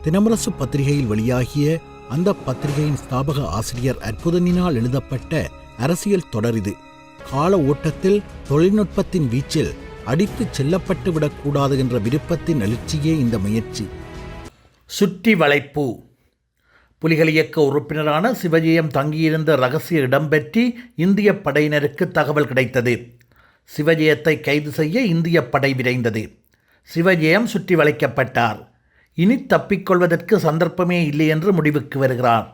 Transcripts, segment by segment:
தினமரசு பத்திரிகையில் வெளியாகிய அந்த பத்திரிகையின் ஸ்தாபக ஆசிரியர் அற்புதனினால் எழுதப்பட்ட அரசியல் தொடர் இது. கால ஓட்டத்தில் தொழில்நுட்பத்தின் வீச்சில் அடித்துச் செல்லப்பட்டு விடக்கூடாது என்ற விருப்பத்தின் எழுச்சியே இந்த முயற்சி. சுற்றி வளைப்பு. புலிகள் இயக்க உறுப்பினரான சிவஜெயம் தங்கியிருந்த இரகசிய இடம் பற்றி இந்திய படையினருக்கு தகவல் கிடைத்தது. சிவஜெயத்தை கைது செய்ய இந்திய படை விரைந்தது. சிவஜெயம் சுற்றி வளைக்கப்பட்டார். இனி தப்பிக்கொள்வதற்கு சந்தர்ப்பமே இல்லை என்று முடிவுக்கு வருகிறார்.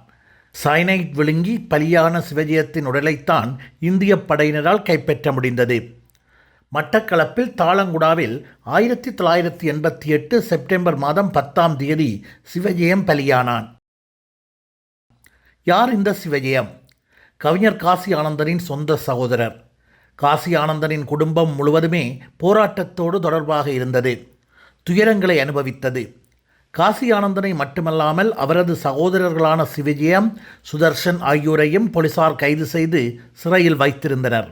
சயனைட் விழுங்கி பலியான சிவஜெயத்தின் உடலைத்தான் இந்திய படையினரால் கைப்பற்ற முடிந்தது. மட்டக்களப்பில் தாளங்குடாவில் 1988 செப்டம்பர் மாதம் 10ஆம் தேதி சிவஜெயம் பலியானான். யார் இந்த சிவஜெயம்? கவிஞர் காசி ஆனந்தனின் சொந்த சகோதரர். காசி ஆனந்தனின் குடும்பம் முழுவதுமே போராட்டத்தோடு தொடர்பாக இருந்தது, துயரங்களை அனுபவித்தது. காசி ஆனந்தனை மட்டுமல்லாமல் அவரது சகோதரர்களான சிவஜெயம், சுதர்சன் ஆகியோரையும் போலீசார் கைது செய்து சிறையில் வைத்திருந்தனர்.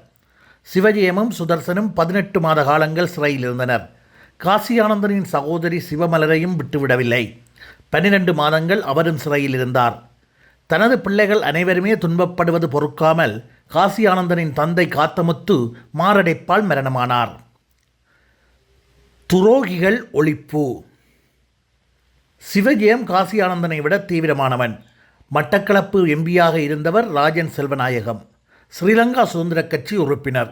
சிவஜெயமும் சுதர்சனும் 18 மாத காலங்கள் சிறையில் இருந்தனர். காசி ஆனந்தனின் சகோதரி சிவமலரையும் விட்டுவிடவில்லை. 12 மாதங்கள் அவரும் சிறையில் இருந்தார். தனது பிள்ளைகள் அனைவருமே துன்பப்படுவது பொறுக்காமல் காசி ஆனந்தனின் தந்தை காத்தமுத்து மாரடைப்பால் மரணமானார். துரோகிகள் ஒழிப்பு. சிவஜெயம் காசி ஆனந்தனை விட தீவிரமானவன். மட்டக்களப்பு எம்பியாக இருந்தவர் ராஜன் செல்வநாயகம், ஸ்ரீலங்கா சுதந்திர கட்சி உறுப்பினர்.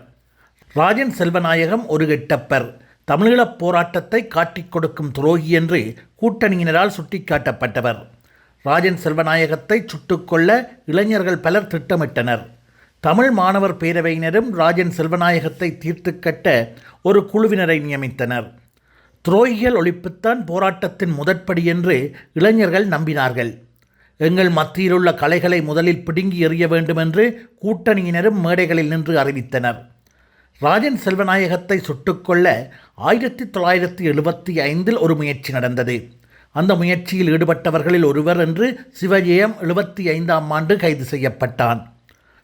ராஜன் செல்வநாயகம் ஒரு கெட்டப்பர், தமிழீழப் போராட்டத்தை காட்டிக் கொடுக்கும் துரோகி என்று கூட்டணியினரால் சுட்டிக்காட்டப்பட்டவர். ராஜன் செல்வநாயகத்தை சுட்டுக்கொள்ள இளைஞர்கள் பலர் திட்டமிட்டனர். தமிழ் மாணவர் பேரவையினரும் ராஜன் செல்வநாயகத்தை தீர்த்து கட்ட ஒரு குழுவினரை நியமித்தனர். துரோகிகள் ஒழிப்புத்தான் போராட்டத்தின் முதற்படி என்று இளைஞர்கள் நம்பினார்கள். எங்கள் மத்தியிலுள்ள கலைகளை முதலில் பிடுங்கி எறிய வேண்டுமென்று கூட்டணியினரும் மேடைகளில் நின்று அறிவித்தனர். ராஜன் செல்வநாயகத்தை சுட்டுக்கொள்ள 1975 ஒரு முயற்சி நடந்தது. அந்த முயற்சியில் ஈடுபட்டவர்களில் ஒருவர் என்று சிவஜெயம் 75ஆம் ஆண்டு கைது செய்யப்பட்டான்.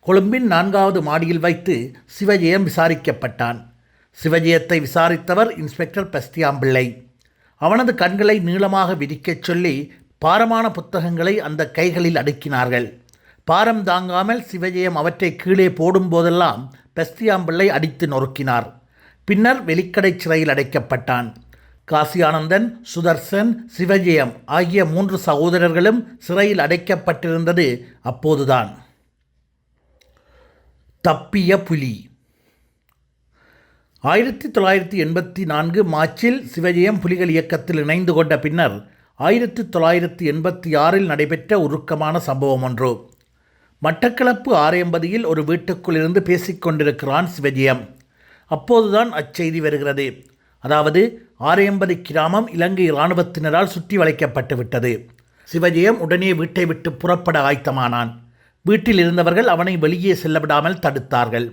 கொழும்பின் 4வது மாடியில் வைத்து சிவஜெயம் விசாரிக்கப்பட்டான். சிவஜெயத்தை விசாரித்தவர் இன்ஸ்பெக்டர் பஸ்தியாம்பிள்ளை. அவனது கண்களை நீளமாக விரிக்கச் சொல்லி பாரமான புத்தகங்களை அந்த கைகளில் அடுக்கினார்கள். பாரம் தாங்காமல் சிவஜெயம் அவற்றை கீழே போடும்போதெல்லாம் பஸ்தியாம்பிள்ளை அடித்து நொறுக்கினார். பின்னர் வெலிக்கடை சிறையில் அடைக்கப்பட்டான். காசி ஆனந்தன், சுதர்சன், சிவஜெயம் ஆகிய 3 சகோதரர்களும் சிறையில் அடைக்கப்பட்டிருந்தது அப்போதுதான். தப்பிய புலி. 1984 மார்ச்சில் சிவஜெயம் புலிகள் இயக்கத்தில் இணைந்து கொண்ட பின்னர் 1986 நடைபெற்ற உருக்கமான சம்பவம் ஒன்று. மட்டக்களப்பு ஆரையம்பதியில் ஒரு வீட்டுக்குள் இருந்து பேசிக்கொண்டிருக்கிறான் சிவஜெயம். அப்போதுதான் அச்செய்தி வருகிறது. அதாவது ஆரையம்பதி கிராமம் இலங்கை இராணுவத்தினரால் சுற்றி வளைக்கப்பட்டு விட்டது. சிவஜெயம் உடனே வீட்டை விட்டு புறப்பட ஆயத்தமானான். வீட்டில் இருந்தவர்கள் அவனை வெளியே செல்லவிடாமல் தடுத்தார்கள்.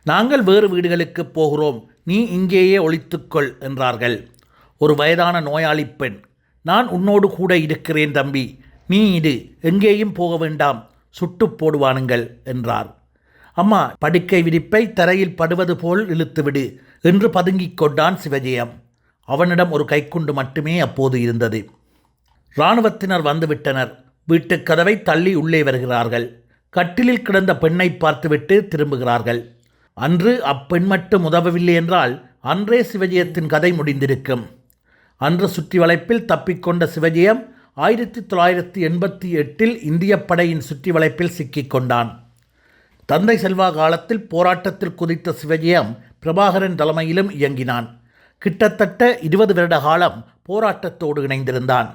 நாங்கள் வேறு வீடுகளுக்கு போகிறோம், நீ இங்கேயே ஒளித்துக்கொள் என்றார்கள். ஒரு வயதான நோயாளி பெண், நான் உன்னோடு கூட இருக்கிறேன் தம்பி, நீ இடு, எங்கேயும் போக வேண்டாம், சுட்டு போடுவானுங்கள் என்றார். அம்மா, படுக்கை விரிப்பை தரையில் படுவது போல் இழுத்துவிடு என்று பதுங்கிக் கொண்டான் சிவஜெயம். அவனிடம் ஒரு கைக்குண்டு மட்டுமே அப்போது இருந்தது. இராணுவத்தினர் வந்துவிட்டனர். வீட்டுக் கதவை தள்ளி உள்ளே வருகிறார்கள். கட்டிலில் கிடந்த பெண்ணை பார்த்துவிட்டு திரும்புகிறார்கள். அன்று அப்பெண் மட்டும் உதவவில்லை என்றால் அன்றே சிவஜெயத்தின் கதை முடிந்திருக்கும். அன்று சுற்றி வளைப்பில் தப்பிக்கொண்ட சிவஜெயம் 1988 இந்திய படையின் சுற்றி வளைப்பில் சிக்கிக்கொண்டான். தந்தை செல்வா காலத்தில் போராட்டத்தில் குதித்த சிவஜெயம் பிரபாகரன் தலைமையிலும் இயங்கினான். கிட்டத்தட்ட 20 வருட காலம் போராட்டத்தோடு இணைந்திருந்தான்.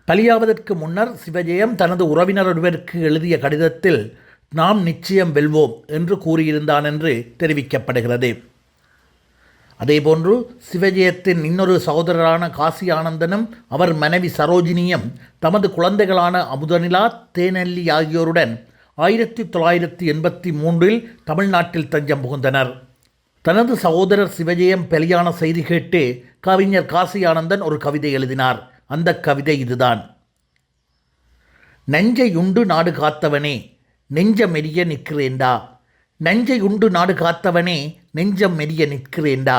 பலியாவதற்கு முன்னர் சிவஜெயம் தனது உறவினர் ஒருவருக்கு எழுதிய கடிதத்தில் நாம் நிச்சயம் வெல்வோம் என்று கூறியிருந்தான் என்று தெரிவிக்கப்படுகிறது. அதேபோன்று சிவஜெயத்தின் இன்னொரு சகோதரரான காசி ஆனந்தனும் அவர் மனைவி சரோஜினியும் தமது குழந்தைகளான அமுதநிலா, தேனல்லி ஆகியோருடன் 1983 தமிழ்நாட்டில் தஞ்சம் புகுந்தனர். தனது சகோதரர் சிவஜெயம் பலியான செய்தி கேட்டு கவிஞர் காசி ஆனந்தன் ஒரு கவிதை எழுதினார். அந்த கவிதை இதுதான். நஞ்சை உண்டு நாடு காத்தவனே நெஞ்சம் மெரிய நிற்கிறேண்டா, நஞ்சை உண்டு நாடு காத்தவனே நெஞ்சம் மெரிய நிற்கிறேண்டா,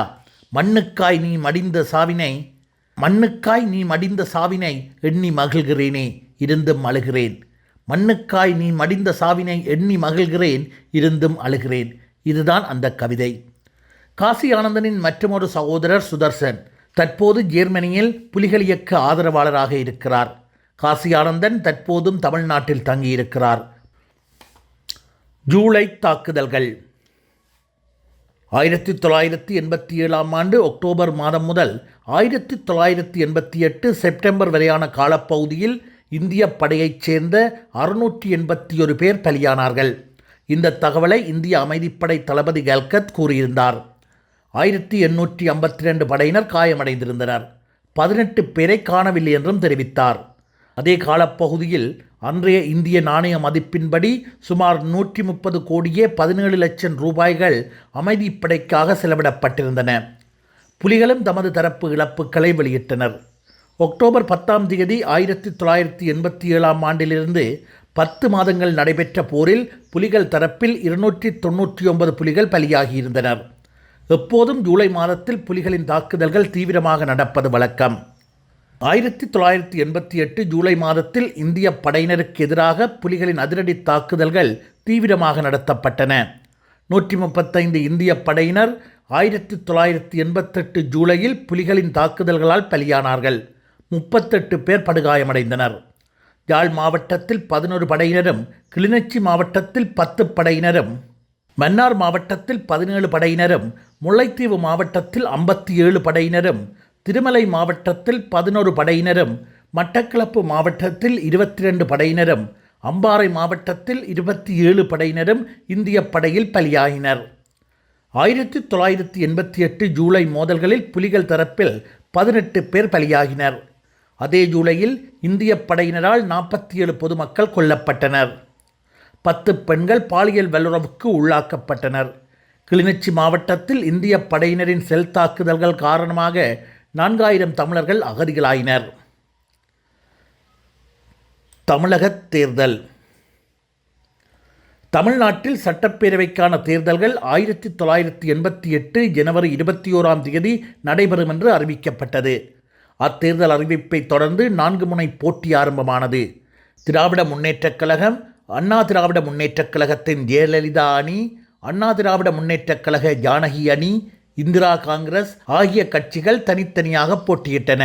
மண்ணுக்காய் நீ மடிந்த சாவினை மண்ணுக்காய் நீ மடிந்த சாவினை எண்ணி மகிழ்கிறேனே இருந்தும் அழுகிறேன். மண்ணுக்காய் நீ மடிந்த சாவினை எண்ணி மகிழ்கிறேன் இருந்தும் அழுகிறேன். இதுதான் அந்த கவிதை. காசி ஆனந்தனின் மற்றொரு சகோதரர் சுதர்சன் தற்போது ஜெர்மனியில் புலிகள் இயக்க ஆதரவாளராக இருக்கிறார். காசி ஆனந்தன் தற்போதும் தமிழ்நாட்டில் தங்கியிருக்கிறார். ஜூலை தாக்குதல்கள் 1987 ஆண்டு அக்டோபர் மாதம் முதல் 1988 செப்டம்பர் வரையான காலப்பகுதியில் இந்திய படையைச் சேர்ந்த 681 பேர் பலியானார்கள். இந்த தகவலை இந்திய அமைதிப்படை தளபதி கல்கத் கூறியிருந்தார். 1852 படையினர் காயமடைந்திருந்தனர். 18 பேரை காணவில்லை என்றும் தெரிவித்தார். அதே காலப்பகுதியில் அன்றைய இந்திய நாணய மதிப்பின்படி சுமார் 130 கோடியே 17 லட்சம் ரூபாய்கள் அமைதிப்படைக்காக செலவிடப்பட்டிருந்தன. புலிகளும் தமது தரப்பு இழப்புகளை வெளியிட்டனர். அக்டோபர் 10ஆம் தேதி 1987 ஆண்டிலிருந்து 10 மாதங்கள் நடைபெற்ற போரில் புலிகள் தரப்பில் 299 புலிகள் பலியாகியிருந்தனர். எப்போதும் ஜூலை மாதத்தில் புலிகளின் தாக்குதல்கள் தீவிரமாக நடப்பது வழக்கம். 1988 ஜூலை மாதத்தில் இந்திய படையினருக்கு எதிராக புலிகளின் அதிரடி தாக்குதல்கள் தீவிரமாக நடத்தப்பட்டன. 135 இந்திய படையினர் 1988 ஜூலையில் புலிகளின் தாக்குதல்களால் பலியானார்கள். 38 பேர் படுகாயமடைந்தனர். யாழ் மாவட்டத்தில் 11 படையினரும், கிளிநொச்சி மாவட்டத்தில் 10 படையினரும், மன்னார் மாவட்டத்தில் 17 படையினரும், முல்லைத்தீவு மாவட்டத்தில் 57 படையினரும், திருமலை மாவட்டத்தில் 11 படையினரும், மட்டக்களப்பு மாவட்டத்தில் 22 படையினரும், அம்பாறை மாவட்டத்தில் 27 படையினரும் இந்திய படையில் பலியாகினர். 1988 ஜூலை மோதல்களில் புலிகள் தரப்பில் 18 பேர் பலியாகினர். அதே ஜூலையில் இந்திய படையினரால் 47 பொதுமக்கள் கொல்லப்பட்டனர். 10 பெண்கள் பாலியல் வல்லுறவுக்கு உள்ளாக்கப்பட்டனர். கிளிநொச்சி மாவட்டத்தில் இந்திய படையினரின் செல் தாக்குதல்கள் காரணமாக 4000 தமிழர்கள் அகதிகளாயினர். தமிழக தேர்தல். தமிழ்நாட்டில் சட்டப்பேரவைக்கான தேர்தல்கள் 1988 ஜனவரி 21ஆம் தேதி நடைபெறும் என்று அறிவிக்கப்பட்டது. அத்தேர்தல் அறிவிப்பை தொடர்ந்து 4 முனை போட்டி ஆரம்பமானது. திராவிட முன்னேற்றக் கழகம், அண்ணா திராவிட முன்னேற்றக் கழகத்தின் ஜெயலலிதா அணி, அண்ணா திராவிட முன்னேற்றக் கழக ஜானகி அணி, இந்திரா காங்கிரஸ் ஆகிய கட்சிகள் தனித்தனியாக போட்டியிட்டன.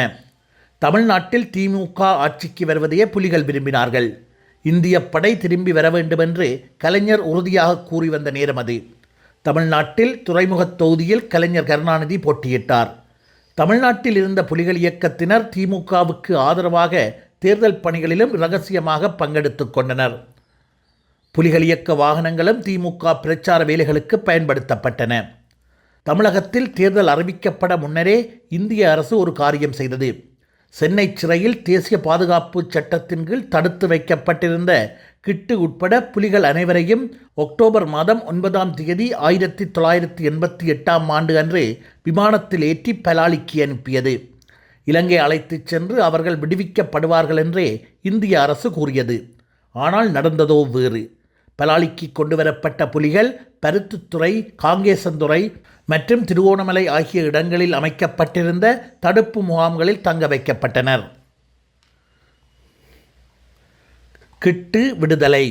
தமிழ்நாட்டில் திமுக ஆட்சிக்கு வருவதையே புலிகள் விரும்பினார்கள். இந்திய படை திரும்பி வர வேண்டுமென்று கலைஞர் உறுதியாக கூறி வந்த நேரம் அது. தமிழ்நாட்டில் துறைமுகத் தொகுதியில் கலைஞர் கருணாநிதி போட்டியிட்டார். தமிழ்நாட்டில் இருந்த புலிகள் இயக்கத்தினர் திமுகவுக்கு ஆதரவாக தேர்தல் பணிகளிலும் இரகசியமாக பங்கெடுத்துக் கொண்டனர். புலிகள் இயக்க வாகனங்களும் திமுக பிரச்சார வேலைகளுக்கு பயன்படுத்தப்பட்டன. தமிழகத்தில் தேர்தல் அறிவிக்கப்பட முன்னரே இந்திய அரசு ஒரு காரியம் செய்தது. சென்னை சிறையில் தேசிய பாதுகாப்பு சட்டத்தின் கீழ் தடுத்து வைக்கப்பட்டிருந்த கிட்டு உட்பட புலிகள் அனைவரையும் அக்டோபர் மாதம் 9ஆம் தேதி 1988 ஆண்டு அன்று விமானத்தில் ஏற்றி பலாலிக்கு அனுப்பியது. இலங்கை அழைத்துச் சென்று அவர்கள் விடுவிக்கப்படுவார்கள் என்றே இந்திய அரசு கூறியது. ஆனால் நடந்ததோ வேறு. பலாலிக்கு கொண்டுவரப்பட்ட புலிகள் பருத்தித்துறை, காங்கேசன்துறை மற்றும் திருவோணமலை ஆகிய இடங்களில் அமைக்கப்பட்டிருந்த தடுப்பு முகாம்களில் தங்க வைக்கப்பட்டனர். கிட்டு விடுதலை.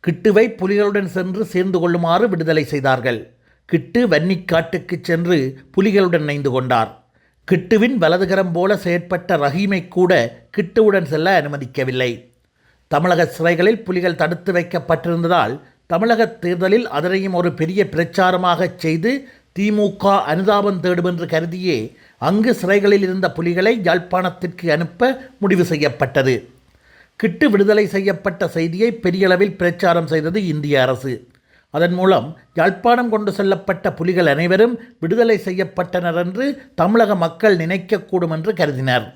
கிட்டுவை புலிகளுடன் சென்று சேர்ந்து கொள்ளுமாறு விடுதலை செய்தார்கள். கிட்டு வன்னிக்காட்டுக்கு சென்று புலிகளுடன் இணைந்து கொண்டார். கிட்டுவின் வலதுகரம் போல செயற்பட்ட ரஹீமை கூட கிட்டுவுடன் செல்ல அனுமதிக்கவில்லை. தமிழக சிறைகளில் புலிகள் தடுத்து வைக்கப்பட்டிருந்ததால் தமிழக தேர்தலில் அதனையும் ஒரு பெரிய பிரச்சாரமாக செய்து திமுக அனுதாபம் தேடும் என்று கருதியே அங்கு சிறைகளில் இருந்த புலிகளை யாழ்ப்பாணத்திற்கு அனுப்ப முடிவு செய்யப்பட்டது. கிட்டு விடுதலை செய்யப்பட்ட செய்தியை பெரியளவில் பிரச்சாரம் செய்தது இந்திய அரசு. அதன் மூலம் யாழ்ப்பாணம் கொண்டு செல்லப்பட்ட புலிகள் அனைவரும் விடுதலை செய்யப்பட்டனர் என்று தமிழக மக்கள் நினைக்கக்கூடும் என்று கருதினர்.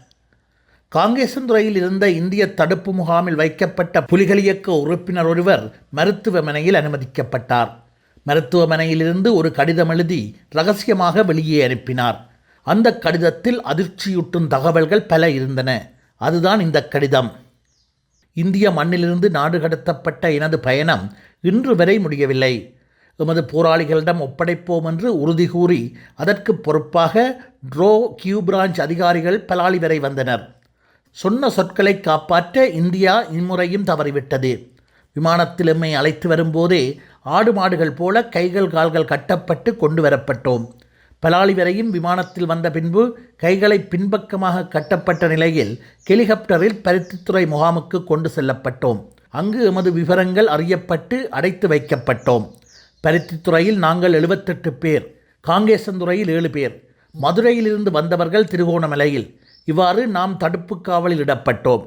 காங்கேசன்துறையில் இருந்த இந்திய தடுப்பு முகாமில் வைக்கப்பட்ட புலிகள் இயக்க உறுப்பினர் ஒருவர் மருத்துவமனையில் அனுமதிக்கப்பட்டார். மருத்துவமனையிலிருந்து ஒரு கடிதம் எழுதி இரகசியமாக வெளியே அனுப்பினார். அந்த கடிதத்தில் அதிர்ச்சியூட்டும் தகவல்கள் பல இருந்தன. அதுதான் இந்த கடிதம். இந்திய மண்ணிலிருந்து நாடு கடத்தப்பட்ட எனது பயணம் இன்று வரை முடியவில்லை. எமது போராளிகளிடம் ஒப்படைப்போம் என்று உறுதி கூறி அதற்கு பொறுப்பாக ட்ரோ கியூ பிரான்ச் அதிகாரிகள் பலாலி வரை வந்தனர். சொன்ன சொற்களை காப்பாற்ற இந்தியா இம்முறையும் தவறிவிட்டது. விமானத்தில் எம்மை அழைத்து வரும்போதே ஆடு மாடுகள் போல கைகள் கால்கள் கட்டப்பட்டு கொண்டு வரப்பட்டோம். பலாலி வரையும் விமானத்தில் வந்த பின்பு கைகளை பின்பக்கமாக கட்டப்பட்ட நிலையில் ஹெலிகாப்டரில் பருத்தித்துறை முகாமுக்கு கொண்டு செல்லப்பட்டோம். அங்கு எமது விவரங்கள் அறியப்பட்டு அடைத்து வைக்கப்பட்டோம். பருத்தித்துறையில் நாங்கள் 78 பேர், காங்கேசந்துறையில் 7 பேர், மதுரையிலிருந்து வந்தவர்கள் திருகோணமலையில். இவ்வாறு நாம் தடுப்பு காவலில் இடப்பட்டோம்.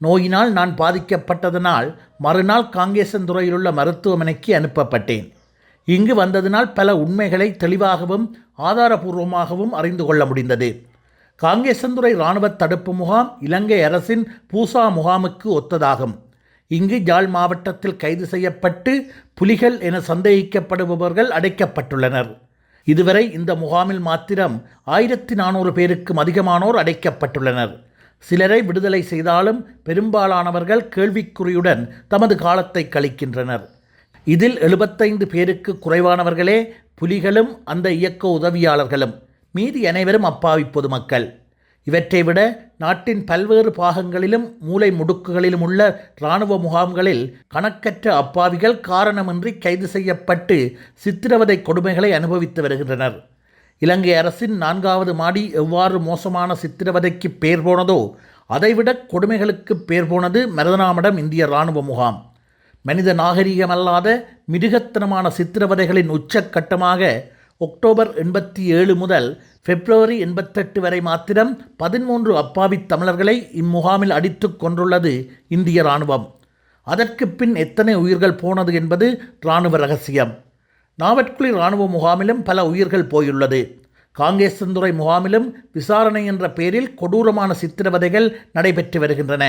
நோயினால் நான் பாதிக்கப்பட்டதனால் மறுநாள் காங்கேசந்துறையிலுள்ள மருத்துவமனைக்கு அனுப்பப்பட்டேன். இங்கு வந்ததினால் பல உண்மைகளை தெளிவாகவும் ஆதாரபூர்வமாகவும் அறிந்து கொள்ள முடிந்தது. காங்கேசந்துறை இராணுவ தடுப்பு முகாம் இலங்கை அரசின் பூசா முகாமுக்கு ஒத்ததாகும். இங்கு யாழ் மாவட்டத்தில் கைது செய்யப்பட்டு புலிகள் என சந்தேகிக்கப்படுபவர்கள் அடைக்கப்பட்டுள்ளனர். இதுவரை இந்த முகாமில் மாத்திரம் 1400 பேருக்கும் அதிகமானோர் அடைக்கப்பட்டுள்ளனர். சிலரை விடுதலை செய்தாலும் பெரும்பாலானவர்கள் கேள்விக்குறியுடன் தமது காலத்தை கழிக்கின்றனர். இதில் 75 பேருக்கு குறைவானவர்களே புலிகளும் அந்த இயக்க உதவியாளர்களும், மீதி அனைவரும் அப்பாவி பொதுமக்கள். இவற்றை விட நாட்டின் பல்வேறு பாகங்களிலும் மூலை முடுக்குகளிலும் உள்ள இராணுவ முகாம்களில் கணக்கற்ற அப்பாவிகள் காரணமின்றி கைது செய்யப்பட்டு சித்திரவதை கொடுமைகளை அனுபவித்து வருகின்றனர். இலங்கை அரசின் 4வது மாடி எவ்வாறு மோசமான சித்திரவதைக்கு பேர் போனதோ அதைவிட கொடுமைகளுக்கு பேர் போனது மருதனாமடம் இந்திய இராணுவ முகாம். மனித நாகரிகமல்லாத மிருகத்தனமான சித்திரவதைகளின் உச்சக்கட்டமாக அக்டோபர் 87 முதல் பிப்ரவரி 88 வரை மாத்திரம் 13 அப்பாவி தமிழர்களை இம்முகாமில் அடித்து கொன்றுள்ளது இந்திய இராணுவம். அதற்கு பின் எத்தனை உயிர்கள் போனது என்பது இராணுவ ரகசியம். நாவட்குழி இராணுவ முகாமிலும் பல உயிர்கள் போயுள்ளது. காங்கேசந்துறை முகாமிலும் விசாரணை என்ற பெயரில் கொடூரமான சித்திரவதைகள் நடைபெற்று வருகின்றன.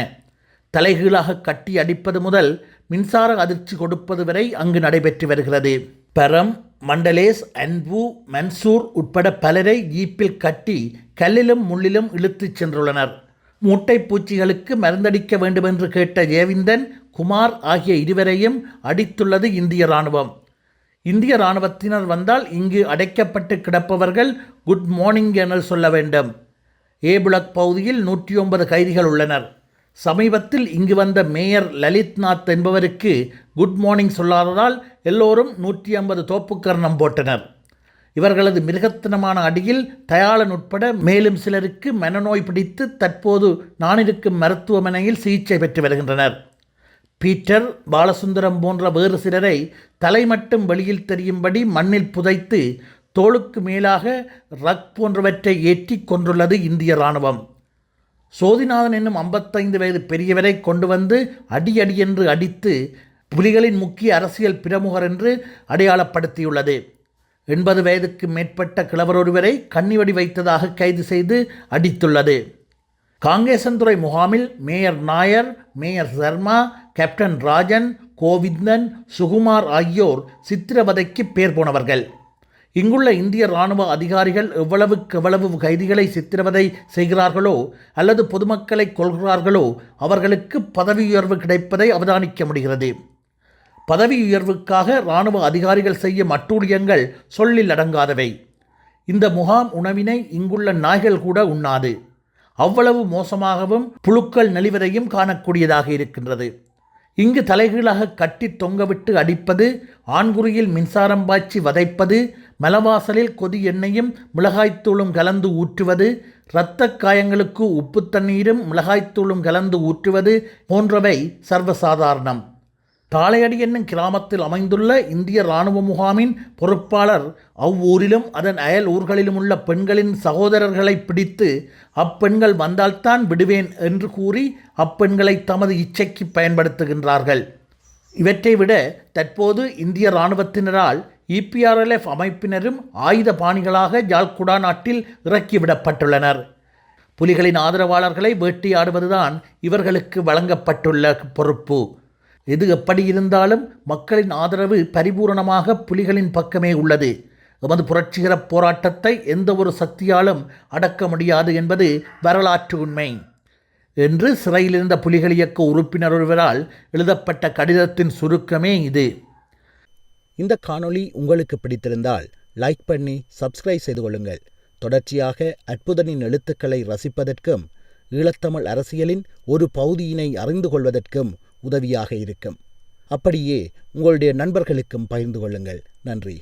தலைகீழாக கட்டி அடிப்பது முதல் மின்சார அதிர்ச்சி கொடுப்பது வரை அங்கு நடைபெற்று வருகிறது. பரம், மண்டலேஸ், அன்பு, மன்சூர் உட்பட பலரை ஜீப்பில் கட்டி கல்லிலும் முள்ளிலும் இழுத்துச் சென்றுள்ளனர். மூட்டை பூச்சிகளுக்கு மருந்தடிக்க வேண்டுமென்று கேட்ட ஜெயவிந்தன், குமார் ஆகிய இருவரையும் அடித்துள்ளது இந்திய இராணுவம். இந்திய இராணுவத்தினர் வந்தால் இங்கு அடைக்கப்பட்டு கிடப்பவர்கள் குட் மார்னிங் என சொல்ல வேண்டும். ஏ பிளாக் பகுதியில் 109 கைதிகள் உள்ளனர். சமீபத்தில் இங்கு வந்த மேயர் லலித்நாத் என்பவருக்கு குட் மார்னிங் சொல்லாததால் எல்லோரும் 150 தோப்புக்கரணம் போட்டனர். இவர்களது மிருகத்தனமான அடியில் தயாளன் உட்பட மேலும் சிலருக்கு மனநோய் பிடித்து தற்போது நான் இருக்கும் மருத்துவமனையில் சிகிச்சை பெற்று வருகின்றனர். பீட்டர், பாலசுந்தரம் போன்ற வேறு சிலரை தலை மட்டும் வெளியில் தெரியும்படி மண்ணில் புதைத்து தோளுக்கு மேலாக ரக் போன்றவற்றை ஏற்றி கொன்றுள்ளது இந்திய இராணுவம். சோதிநாதன் என்னும் 55 வயது பெரியவரை கொண்டு வந்து அடி என்று அடித்து புலிகளின் முக்கிய அரசியல் பிரமுகர் என்று அடையாளப்படுத்தியுள்ளது. 80 வயதுக்கு மேற்பட்ட கிழவர் ஒருவரை கண்ணிவடி வைத்ததாக கைது செய்து அடித்துள்ளது. காங்கேசந்துறை முகாமில் mayor Nair, mayor Sharma, captain Rajan, Govindan, Sukumar ஆகியோர் சித்திரவதைக்கு பேர் போனவர்கள். இங்குள்ள இந்திய இராணுவ அதிகாரிகள் எவ்வளவு கைதிகளை சித்திரவதை செய்கிறார்களோ அல்லது பொதுமக்களை கொள்கிறார்களோ அவர்களுக்கு பதவி உயர்வு கிடைப்பதை அவதானிக்க முடிகிறது. பதவி உயர்வுக்காக இராணுவ அதிகாரிகள் செய்யும் அட்டூழியங்கள் சொல்லில் அடங்காதவை. இந்த முகாம் உணவினை இங்குள்ள நாய்கள் கூட உண்ணாது. அவ்வளவு மோசமாகவும் புழுக்கள் நெளிவதையும் காணக்கூடியதாக இருக்கின்றது. இங்கு தலைகீழாக கட்டி தொங்கவிட்டு அடிப்பது, ஆண்குறியில் மின்சாரம் பாய்ச்சி வதைப்பது, மலவாசலில் கொதி எண்ணெயும் மிளகாய்த்தூளும் கலந்து ஊற்றுவது, இரத்த காயங்களுக்கு உப்பு தண்ணீரும் மிளகாய்த்தூளும் கலந்து ஊற்றுவது போன்றவை சர்வசாதாரணம். தாளையடி என்னும் கிராமத்தில் அமைந்துள்ள இந்திய இராணுவ முகாமின் பொறுப்பாளர் அவ்வூரிலும் அதன் அயல் ஊர்களிலும் உள்ள பெண்களின் சகோதரர்களை பிடித்து அப்பெண்கள் வந்தால்தான் விடுவேன் என்று கூறி அப்பெண்களை தமது இச்சைக்கு பயன்படுத்துகின்றார்கள். இவற்றை விட தற்போது இந்திய இராணுவத்தினரால் EPRLF அமைப்பினரும் ஆயுத பாணிகளாக யாழ் குடாநாட்டில் இறக்கிவிடப்பட்டுள்ளனர். புலிகளின் ஆதரவாளர்களை வேட்டையாடுவதுதான் இவர்களுக்கு வழங்கப்பட்டுள்ள பொறுப்பு. எது எப்படி இருந்தாலும் மக்களின் ஆதரவு பரிபூரணமாக புலிகளின் பக்கமே உள்ளது. எமது புரட்சிகர போராட்டத்தை எந்த ஒரு சக்தியாலும் அடக்க முடியாது என்பது வரலாற்று உண்மை என்று சிறையிலிருந்த புலிகள் இயக்க உறுப்பினர் ஒருவரால் எழுதப்பட்ட கடிதத்தின் சுருக்கமே இது. இந்த காணொளி உங்களுக்கு பிடித்திருந்தால் லைக் பண்ணி சப்ஸ்கிரைப் செய்து கொள்ளுங்கள். தொடர்ச்சியாக அற்புதனின் எழுத்துக்களை ரசிப்பதற்கும் ஈழத்தமிழ் அரசியலின் ஒரு பகுதியினை அறிந்து கொள்வதற்கும் உதவியாக இருக்கும். அப்படியே உங்களுடைய நண்பர்களுக்கும் பகிர்ந்து கொள்ளுங்கள். நன்றி.